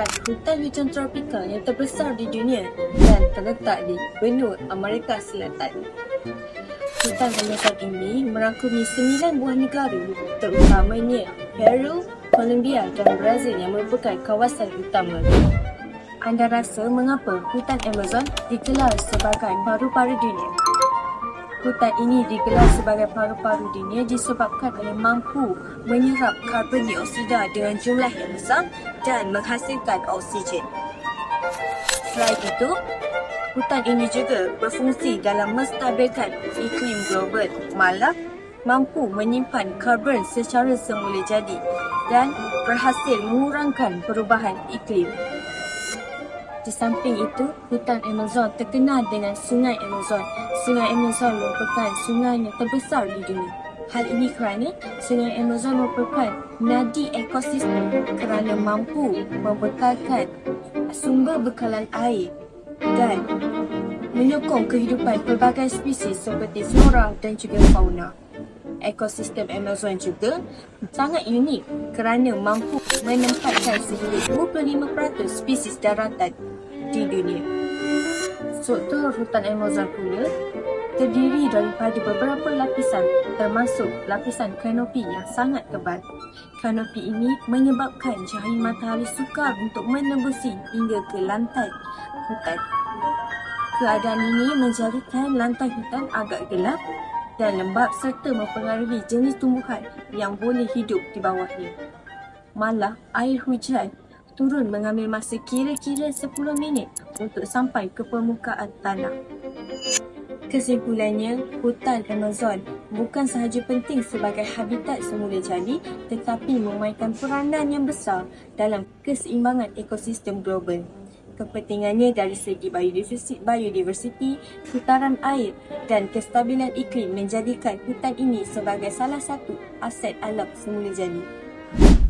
merupakan hutan hujan tropika yang terbesar di dunia dan terletak di benua Amerika Selatan. Hutan Amazon ini merangkumi 9 buah negara, terutamanya Peru, Colombia dan Brazil yang merupakan kawasan utama. Anda rasa mengapa hutan Amazon digelar sebagai paru-paru dunia? Hutan ini digelar sebagai paru-paru dunia disebabkan ia mampu menyerap karbon dioksida dengan jumlah yang besar dan menghasilkan oksigen. Selain itu, hutan ini juga berfungsi dalam menstabilkan iklim global, malah mampu menyimpan karbon secara semula jadi dan berhasil mengurangkan perubahan iklim. Di samping itu, hutan Amazon terkenal dengan Sungai Amazon. Sungai Amazon merupakan sungai yang terbesar di dunia. Hal ini kerana Sungai Amazon merupakan nadi ekosistem kerana mampu membekalkan sumber bekalan air dan menyokong kehidupan pelbagai spesies seperti flora dan juga fauna. Ekosistem Amazon juga sangat unik kerana mampu menempatkan sehingga 25% spesies daratan di dunia. Struktur hutan Amazon pula terdiri daripada beberapa lapisan termasuk lapisan kanopi yang sangat tebal. Kanopi ini menyebabkan cahaya matahari sukar untuk menembusi hingga ke lantai hutan. Keadaan ini menjadikan lantai hutan agak gelap dan lembap serta mempengaruhi jenis tumbuhan yang boleh hidup di bawahnya. Malah, air hujan turun mengambil masa kira-kira 10 minit untuk sampai ke permukaan tanah. Kesimpulannya, hutan Amazon bukan sahaja penting sebagai habitat semula jadi tetapi memainkan peranan yang besar dalam keseimbangan ekosistem global. Kepentingannya dari segi biodiversiti, putaran air dan kestabilan iklim menjadikan hutan ini sebagai salah satu aset alam semula jadi.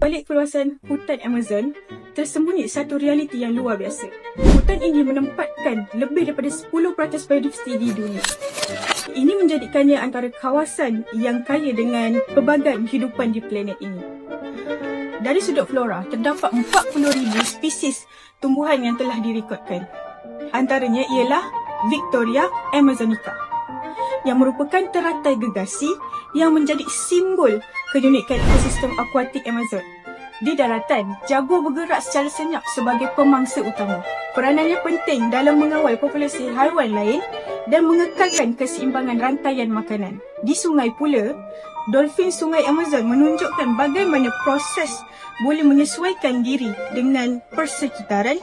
Balik kawasan hutan Amazon, tersembunyi satu realiti yang luar biasa. Hutan ini menempatkan lebih daripada 10% biodiversiti di dunia. Ini menjadikannya antara kawasan yang kaya dengan pelbagai kehidupan di planet ini. Dari sudut flora, terdapat 40,000 spesies tumbuhan yang telah direkodkan. Antaranya ialah Victoria amazonica, yang merupakan teratai gergasi yang menjadi simbol keunikan ekosistem akuatik Amazon. Di daratan, jaguar bergerak secara senyap sebagai pemangsa utama. Peranannya penting dalam mengawal populasi haiwan lain dan mengekalkan keseimbangan rantaian makanan. Di sungai pula, dolphin sungai Amazon menunjukkan bagaimana proses boleh menyesuaikan diri dengan persekitaran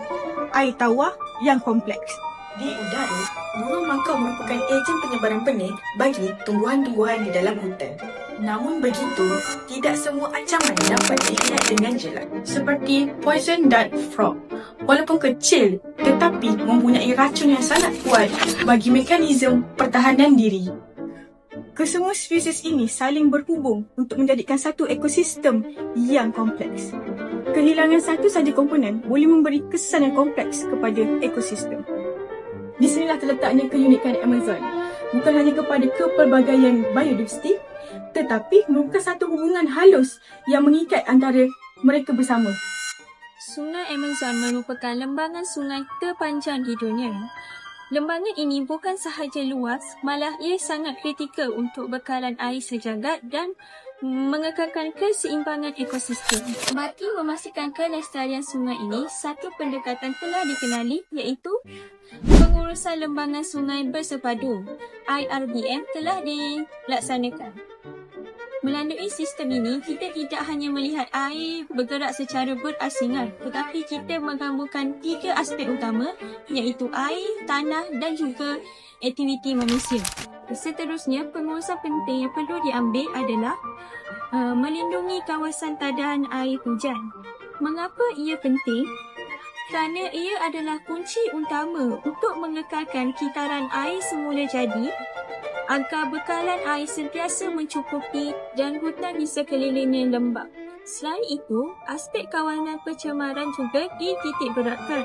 air tawar yang kompleks. Di udara, burung makau merupakan ejen penyebaran benih bagi tumbuhan-tumbuhan di dalam hutan. Namun begitu, tidak semua ancaman dapat dilihat dengan jelas. Seperti poison dart frog. Walaupun kecil, tetapi mempunyai racun yang sangat kuat bagi mekanisme pertahanan diri. Kesemua spesies ini saling berhubung untuk menjadikan satu ekosistem yang kompleks. Kehilangan satu sahaja komponen boleh memberi kesan yang kompleks kepada ekosistem. Di sinilah terletaknya keunikan Amazon. Bukan hanya kepada kepelbagaian biodiversiti, tetapi merupakan satu hubungan halus yang mengikat antara mereka bersama. Sungai Amazon merupakan lembangan sungai terpanjang di dunia. Lembangan ini bukan sahaja luas, malah ia sangat kritikal untuk bekalan air sejagat dan mengekalkan keseimbangan ekosistem. Bagi memastikan kelestarian sungai ini, satu pendekatan telah dikenali iaitu pengurusan lembangan sungai bersepadu. IRBM telah dilaksanakan. Melalui sistem ini, kita tidak hanya melihat air bergerak secara berasingan, tetapi kita menggabungkan 3 aspek utama iaitu air, tanah dan juga aktiviti manusia. Seterusnya, pengurusan penting yang perlu diambil adalah melindungi kawasan tadahan air hujan. Mengapa ia penting? Kerana ia adalah kunci utama untuk mengekalkan kitaran air semula jadi agar bekalan air sentiasa mencukupi dan hutan di sekelilingnya lembap. Selain itu, aspek kawalan pencemaran juga dititikberatkan.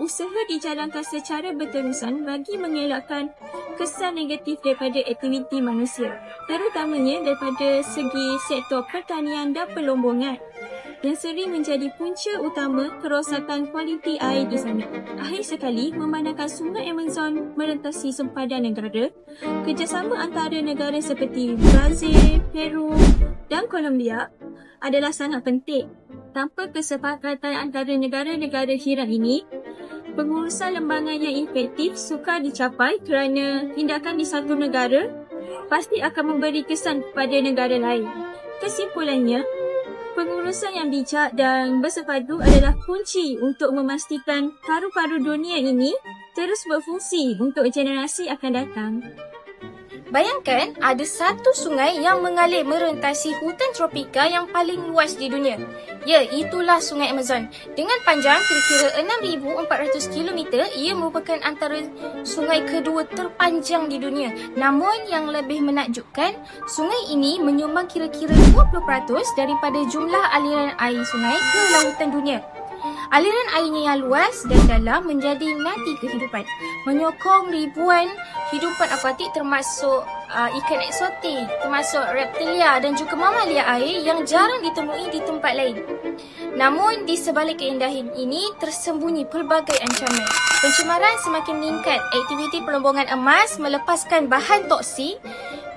Usaha dijalankan secara berterusan bagi mengelakkan kesan negatif daripada aktiviti manusia, terutamanya daripada segi sektor pertanian dan pelombongan. yang sering menjadi punca utama kerosakan kualiti air di sana. Akhir sekali, memandangkan sungai Amazon merentasi sempadan negara, kerjasama antara negara seperti Brazil, Peru dan Colombia adalah sangat penting. Tanpa kesepakatan antara negara-negara jiran ini, pengurusan lembangan yang efektif sukar dicapai kerana tindakan di satu negara pasti akan memberi kesan kepada negara lain. Kesimpulannya, pengurusan yang bijak dan bersepadu adalah kunci untuk memastikan paru-paru dunia ini terus berfungsi untuk generasi akan datang. Bayangkan ada satu sungai yang mengalir merentasi hutan tropika yang paling luas di dunia. Ya, itulah Sungai Amazon. Dengan panjang kira-kira 6,400 km, ia merupakan antara sungai kedua terpanjang di dunia. Namun yang lebih menakjubkan, sungai ini menyumbang kira-kira 20% daripada jumlah aliran air sungai ke lautan dunia. Aliran airnya yang luas dan dalam menjadi nadi kehidupan, menyokong ribuan hidupan akuatik termasuk ikan eksotik, termasuk reptilia dan juga mamalia air yang jarang ditemui di tempat lain. Namun di sebalik keindahan ini tersembunyi pelbagai ancaman. Pencemaran semakin meningkat, aktiviti pelombongan emas melepaskan bahan toksik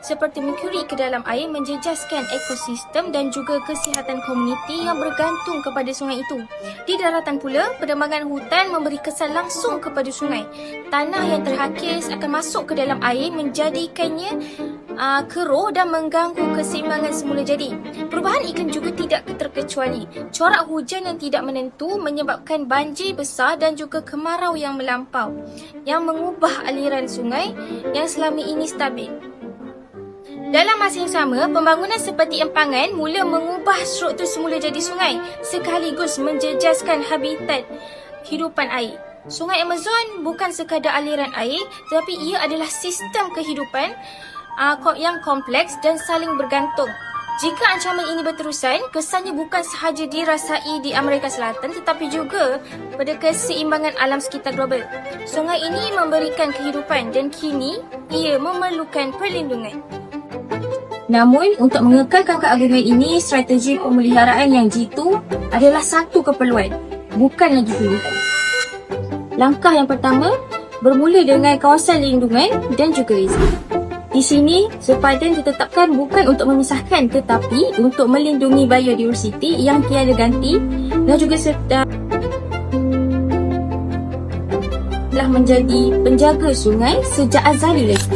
seperti merkuri ke dalam air menjejaskan ekosistem dan juga kesihatan komuniti yang bergantung kepada sungai itu. Di daratan pula, penebangan hutan memberi kesan langsung kepada sungai. Tanah yang terhakis akan masuk ke dalam air menjadikannya keruh dan mengganggu keseimbangan semula jadi. Perubahan iklim juga tidak terkecuali. Corak hujan yang tidak menentu menyebabkan banjir besar dan juga kemarau yang melampau yang mengubah aliran sungai yang selama ini stabil. Dalam masa yang sama, pembangunan seperti empangan mula mengubah struktur semula jadi sungai sekaligus menjejaskan habitat hidupan air. Sungai Amazon bukan sekadar aliran air, tetapi ia adalah sistem kehidupan yang kompleks dan saling bergantung. Jika ancaman ini berterusan, kesannya bukan sahaja dirasai di Amerika Selatan tetapi juga pada keseimbangan alam sekitar global. Sungai ini memberikan kehidupan dan kini ia memerlukan perlindungan. Namun, untuk mengekalkan keagungan ini, strategi pemeliharaan yang jitu adalah satu keperluan, bukan lagi pilihan. Langkah yang pertama bermula dengan kawasan lindungan dan juga rezim. Di sini, sempadan ditetapkan bukan untuk memisahkan tetapi untuk melindungi biodiversiti yang tiada ganti dan juga serta telah menjadi penjaga sungai sejak azali lagi.